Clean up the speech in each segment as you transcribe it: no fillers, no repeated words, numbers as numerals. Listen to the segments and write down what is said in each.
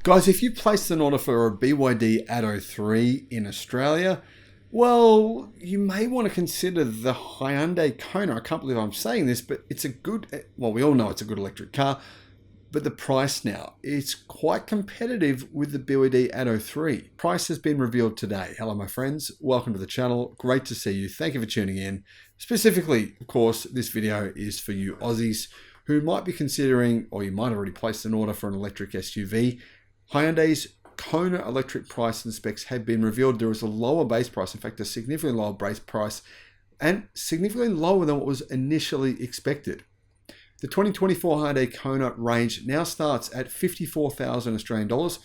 Guys, if you placed an order for a BYD Atto 3 in Australia, well, you may want to consider the Hyundai Kona. I can't believe I'm saying this, but it's a good, well, we all know it's a good electric car, but the price now, it's quite competitive with the BYD Atto 3. Price has been revealed today. Hello, my friends. Welcome to the channel. Great to see you. Thank you for tuning in. Specifically, of course, this video is for you Aussies who might be considering, or you might have already placed an order for an electric SUV. Hyundai's Kona Electric price and specs have been revealed. There is a lower base price, in fact, a significantly lower base price, and significantly lower than what was initially expected. The 2024 Hyundai Kona range now starts at 54,000 Australian dollars.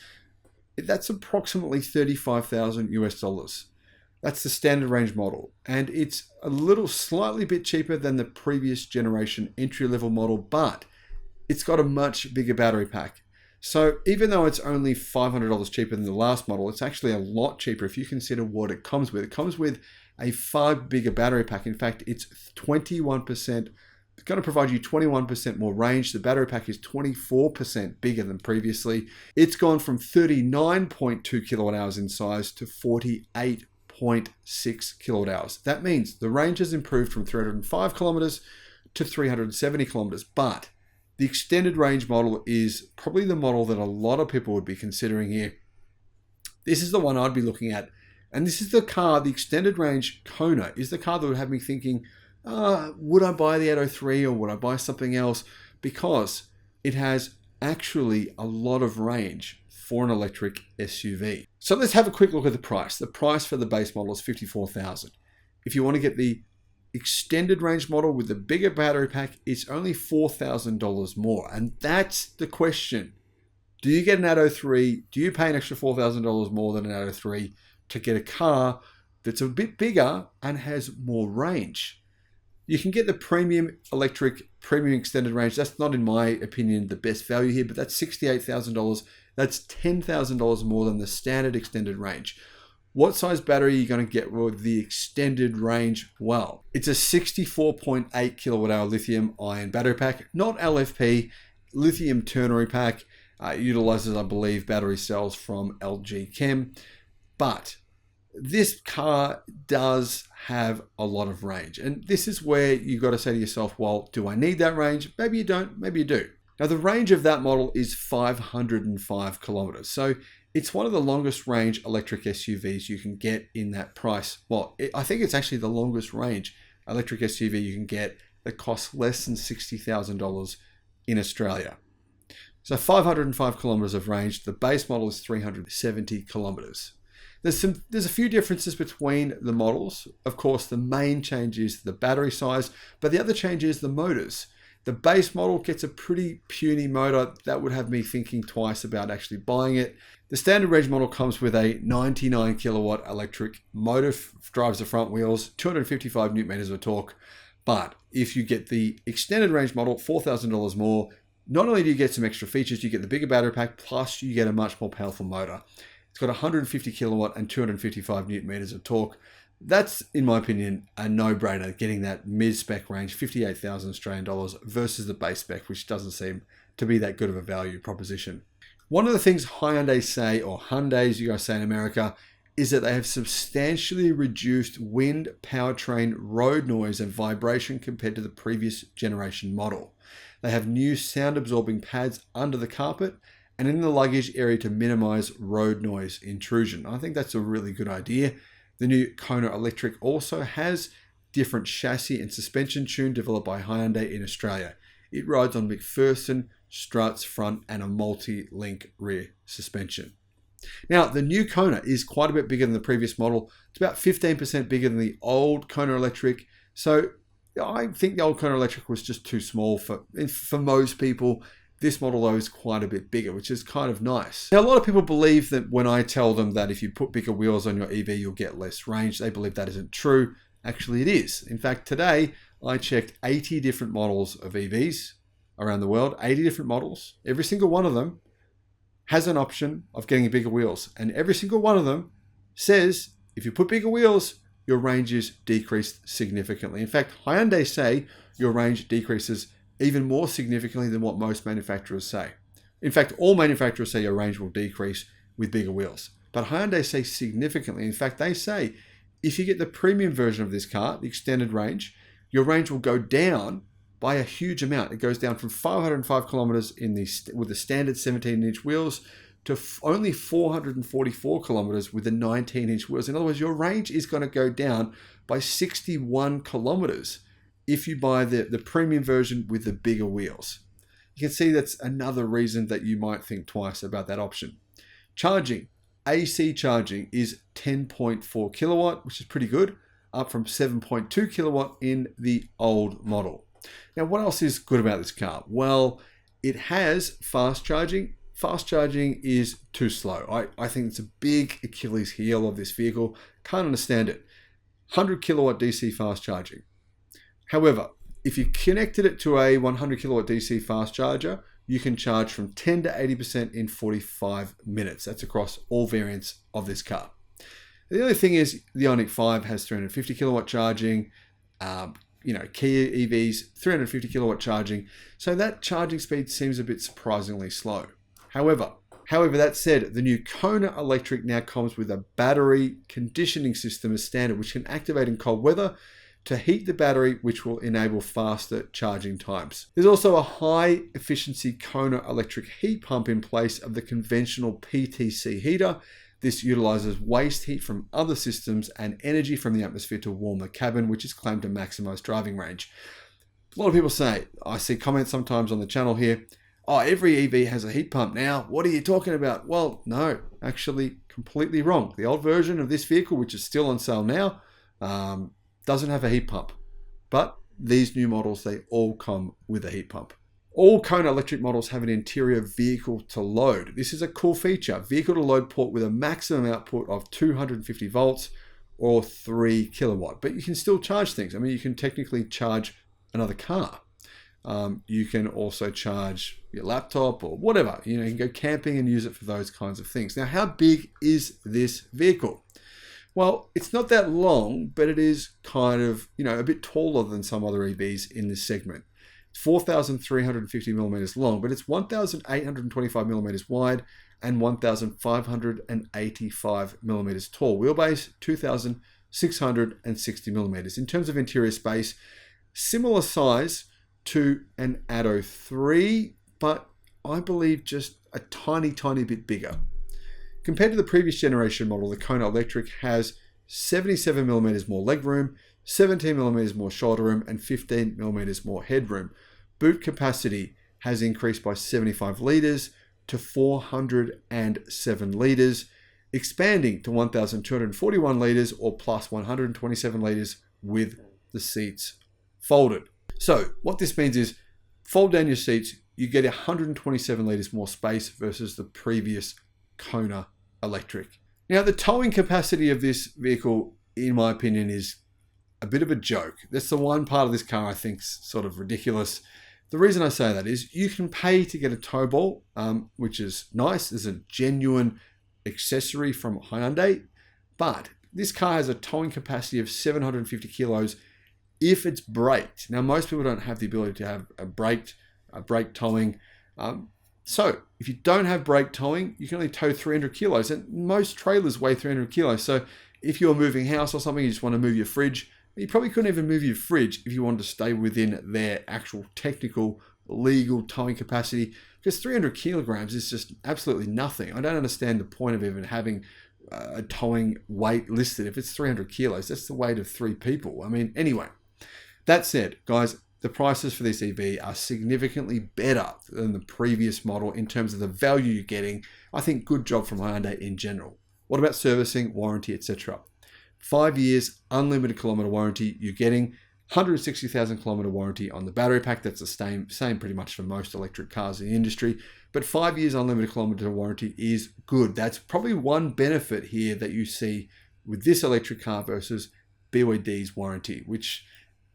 That's approximately 35,000 US dollars. That's the standard range model, and it's a little slightly bit cheaper than the previous generation entry-level model, but it's got a much bigger battery pack. So even though it's only $500 cheaper than the last model, it's actually a lot cheaper if you consider what it comes with. It comes with a far bigger battery pack. In fact, it's 21%. It's going to provide you 21% more range. The battery pack is 24% bigger than previously. It's gone from 39.2 kilowatt hours in size to 48.6 kilowatt hours. That means the range has improved from 305 kilometers to 370 kilometers, but the extended range model is probably the model that a lot of people would be considering here. This is the one I'd be looking at. And this is the car, the extended range Kona, is the car that would have me thinking, would I buy the Atto 3 or would I buy something else? Because it has actually a lot of range for an electric SUV. So let's have a quick look at the price. The price for the base model is $54,000. If you want to get the extended range model with the bigger battery pack, it's only $4,000 more. And that's the question. Do you get an Atto 3? Do you pay an extra $4,000 more than an Atto 3 to get a car that's a bit bigger and has more range? You can get the premium electric, premium extended range. That's not, in my opinion, the best value here, but that's $68,000. That's $10,000 more than the standard extended range. What size battery are you going to get with the extended range? Well, it's a 64.8 kilowatt hour lithium ion battery pack, not LFP, lithium ternary pack. Utilizes, I believe, battery cells from LG Chem. But this car does have a lot of range. And this is where you've got to say to yourself, well, do I need that range? Maybe you don't, maybe you do. Now, the range of that model is 505 kilometers. So it's one of the longest range electric SUVs you can get in that price. Well, I think it's actually the longest range electric SUV you can get that costs less than $60,000 in Australia. So 505 kilometers of range. The base model is 370 kilometers. There's a few differences between the models. Of course, the main change is the battery size, but the other change is the motors. The base model gets a pretty puny motor that would have me thinking twice about actually buying it. The standard range model comes with a 99 kilowatt electric motor, drives the front wheels, 255 newton meters of torque. But if you get the extended range model, $4,000 more, not only do you get some extra features, you get the bigger battery pack, plus you get a much more powerful motor. It's got 150 kilowatt and 255 newton meters of torque. That's, in my opinion, a no-brainer, getting that mid-spec range, 58,000 Australian dollars versus the base spec, which doesn't seem to be that good of a value proposition. One of the things Hyundai say, or Hyundais, you guys say in America, is that they have substantially reduced wind, powertrain, road noise, and vibration compared to the previous generation model. They have new sound-absorbing pads under the carpet and in the luggage area to minimize road noise intrusion. I think that's a really good idea. The new Kona Electric also has different chassis and suspension tune developed by Hyundai in Australia. It rides on McPherson struts front and a multi-link rear suspension. Now, the new Kona is quite a bit bigger than the previous model. It's about 15% bigger than the old Kona Electric. So I think the old Kona Electric was just too small for most people. This model, though, is quite a bit bigger, which is kind of nice. Now, a lot of people believe that when I tell them that if you put bigger wheels on your EV, you'll get less range. They believe that isn't true. Actually, it is. In fact, today, I checked 80 different models of EVs around the world, 80 different models. Every single one of them has an option of getting bigger wheels. And every single one of them says, if you put bigger wheels, your range is decreased significantly. In fact, Hyundai say your range decreases even more significantly than what most manufacturers say. In fact, all manufacturers say your range will decrease with bigger wheels. But Hyundai say significantly. In fact, they say if you get the premium version of this car, the extended range, your range will go down by a huge amount. It goes down from 505 kilometers with the standard 17-inch wheels to only 444 kilometers with the 19-inch wheels. In other words, your range is going to go down by 61 kilometers if you buy the premium version with the bigger wheels. You can see that's another reason that you might think twice about that option. Charging. AC charging is 10.4 kilowatt, which is pretty good, up from 7.2 kilowatt in the old model. Now, what else is good about this car? Well, it has fast charging. Fast charging is too slow. I think it's a big Achilles heel of this vehicle. Can't understand it. 100 kilowatt DC fast charging. However, if you connected it to a 100 kilowatt DC fast charger, you can charge from 10 to 80% in 45 minutes. That's across all variants of this car. The other thing is the IONIQ 5 has 350 kilowatt charging. Kia EVs, 350 kilowatt charging. So that charging speed seems a bit surprisingly slow. However, that said, the new Kona Electric now comes with a battery conditioning system as standard, which can activate in cold weather to heat the battery, which will enable faster charging times. There's also a high efficiency Kona electric heat pump in place of the conventional PTC heater. This utilizes waste heat from other systems and energy from the atmosphere to warm the cabin, which is claimed to maximize driving range. A lot of people say, I see comments sometimes on the channel here, oh, every EV has a heat pump now. What are you talking about? Well, no, actually completely wrong. The old version of this vehicle, which is still on sale now, doesn't have a heat pump, but these new models, they all come with a heat pump. All Kona electric models have an interior vehicle to load. This is a cool feature. Vehicle to load port with a maximum output of 250 volts or 3 kilowatt, but you can still charge things. I mean, you can technically charge another car. You can also charge your laptop or whatever. You can go camping and use it for those kinds of things. Now, how big is this vehicle? Well, it's not that long, but it is kind of, a bit taller than some other EVs in this segment. It's 4,350 millimeters long, but it's 1,825 millimeters wide and 1,585 millimeters tall. Wheelbase, 2,660 millimeters. In terms of interior space, similar size to an Atto 3, but I believe just a tiny bit bigger. Compared to the previous generation model, the Kona Electric has 77 millimeters more legroom, 17 millimeters more shoulder room, and 15 millimeters more headroom. Boot capacity has increased by 75 liters to 407 liters, expanding to 1,241 liters or plus 127 liters with the seats folded. So what this means is fold down your seats, you get 127 liters more space versus the previous Kona Electric. Now, the towing capacity of this vehicle, in my opinion, is a bit of a joke. That's the one part of this car I think's sort of ridiculous. The reason I say that is you can pay to get a tow ball, which is nice. There's a genuine accessory from Hyundai, but this car has a towing capacity of 750 kilos if it's braked. Now, most people don't have the ability to have a brake towing. So if you don't have brake towing, you can only tow 300 kilos, and most trailers weigh 300 kilos. So if you're moving house or something, you just want to move your fridge, you probably couldn't even move your fridge if you wanted to stay within their actual technical, legal towing capacity, because 300 kilograms is just absolutely nothing. I don't understand the point of even having a towing weight listed. If it's 300 kilos, that's the weight of 3 people. I mean, anyway, that said, guys, the prices for this EV are significantly better than the previous model in terms of the value you're getting. I think good job from Hyundai in general. What about servicing, warranty, etc.? 5 years, unlimited kilometer warranty. You're getting 160,000 kilometer warranty on the battery pack. That's the same pretty much for most electric cars in the industry. But 5 years unlimited kilometer warranty is good. That's probably one benefit here that you see with this electric car versus BYD's warranty, which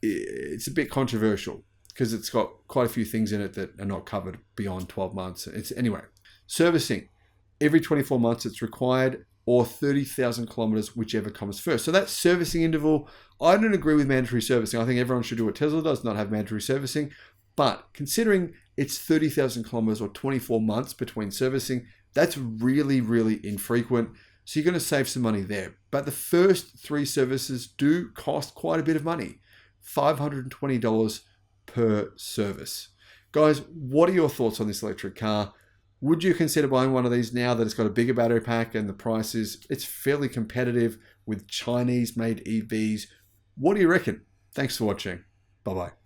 it's a bit controversial because it's got quite a few things in it that are not covered beyond 12 months. Anyway, servicing. Every 24 months it's required, or 30,000 kilometers, whichever comes first. So that servicing interval, I don't agree with mandatory servicing. I think everyone should do what Tesla does, not have mandatory servicing. But considering it's 30,000 kilometers or 24 months between servicing. That's really, really infrequent. So you're going to save some money there. But the first 3 services do cost quite a bit of money, $520 per service. Guys, what are your thoughts on this electric car? Would you consider buying one of these now that it's got a bigger battery pack and the price it's fairly competitive with Chinese-made EVs? What do you reckon? Thanks for watching. Bye-bye.